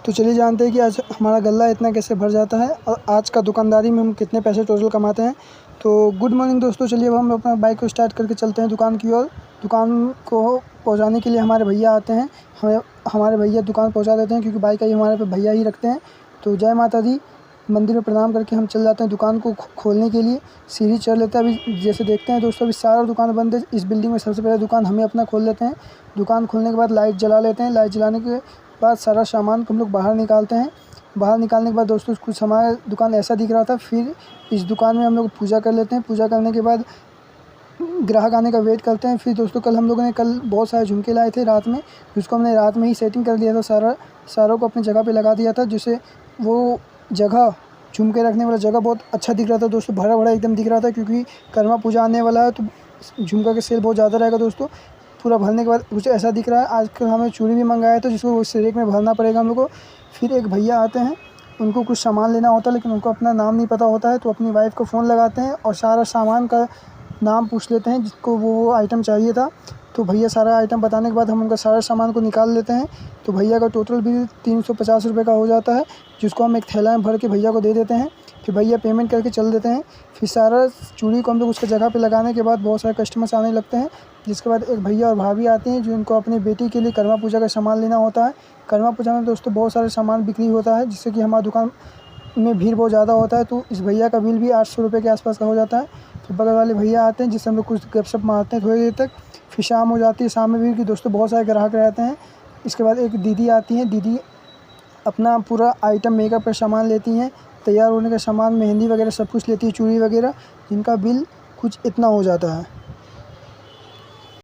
तो चलिए जानते हैं कि आज हमारा गल्ला इतना कैसे भर जाता है और आज का दुकानदारी में हम कितने पैसे टोटल कमाते हैं। तो गुड मॉर्निंग दोस्तों, चलिए अब हम अपना बाइक को स्टार्ट करके चलते हैं दुकान की ओर। दुकान को पहुंचाने के लिए हमारे भैया आते हैं, हमारे भैया दुकान पहुंचा देते हैं क्योंकि बाइक आई हमारे पे भैया ही रखते हैं। तो जय माता दी, मंदिर में प्रणाम करके हम चल जाते हैं दुकान को खोलने के लिए। सीढ़ी चढ़ लेते हैं। अभी जैसे देखते हैं दोस्तों, अभी सारा दुकान बंद है। इस बिल्डिंग में सबसे पहले दुकान हमें अपना खोल लेते हैं। दुकान खोलने के बाद लाइट जला लेते हैं। लाइट जलाने के बाद सारा सामान को हम लोग बाहर निकालते हैं। बाहर निकालने के बाद दोस्तों कुछ हमारा दुकान ऐसा दिख रहा था। फिर इस दुकान में हम लोग पूजा कर लेते हैं। पूजा करने के बाद ग्राहक आने का वेट करते हैं। फिर दोस्तों हम लोगों ने कल बहुत सारे झुमके लाए थे रात में, जिसको हमने रात में ही सेटिंग कर दिया था। सारों को अपनी जगह पे लगा दिया था, जिससे वो जगह झुमके रखने वाला जगह बहुत अच्छा दिख रहा था दोस्तों। भरा भरा एकदम दिख रहा था क्योंकि कर्मा पूजा आने वाला है तो झुमका का सेल बहुत ज़्यादा रहेगा दोस्तों। पूरा भरने के बाद कुछ ऐसा दिख रहा है। आजकल हमें चूड़ी भी मंगाया था जिसको उस रेक में भरना पड़ेगा हम लोग को। फिर एक भैया आते हैं, उनको कुछ सामान लेना होता है लेकिन उनको अपना नाम नहीं पता होता है, तो अपनी वाइफ को फ़ोन लगाते हैं और सारा सामान का नाम पूछ लेते हैं जिसको वो आइटम चाहिए था। तो भैया सारा आइटम बताने के बाद हम उनका सारा सामान को निकाल लेते हैं। तो भैया का टोटल बिल 350 रुपये का हो जाता है, जिसको हम एक थैला में भर के भैया को दे देते हैं। फिर भैया पेमेंट करके चल देते हैं। फिर सारा चूड़ी को हम लोग उसके जगह पे लगाने के बाद बहुत सारे कस्टमर्स आने लगते हैं, जिसके बाद एक भैया और भाभी आते हैं जो इनको अपनी बेटी के लिए कर्मा पूजा का सामान लेना होता है। कर्मा पूजा में दोस्तों बहुत सारे सामान बिक्री होता है, जिससे कि हमारी दुकान में भीड़ बहुत ज़्यादा होता है। तो इस भैया का बिल भी 800 रुपये के आसपास का हो जाता है। फिर बगल वाले भैया आते हैं जिससे हम लोग कुछ गपशप मारते हैं थोड़ी देर तक। फिर शाम हो जाती है। शाम में भी कि दोस्तों बहुत सारे ग्राहक रहते हैं। इसके बाद एक दीदी आती हैं। दीदी अपना पूरा आइटम मेकअप का सामान लेती हैं, तैयार होने का सामान, मेहंदी वगैरह सब कुछ लेती है, चूड़ी वगैरह, जिनका बिल कुछ इतना हो जाता है।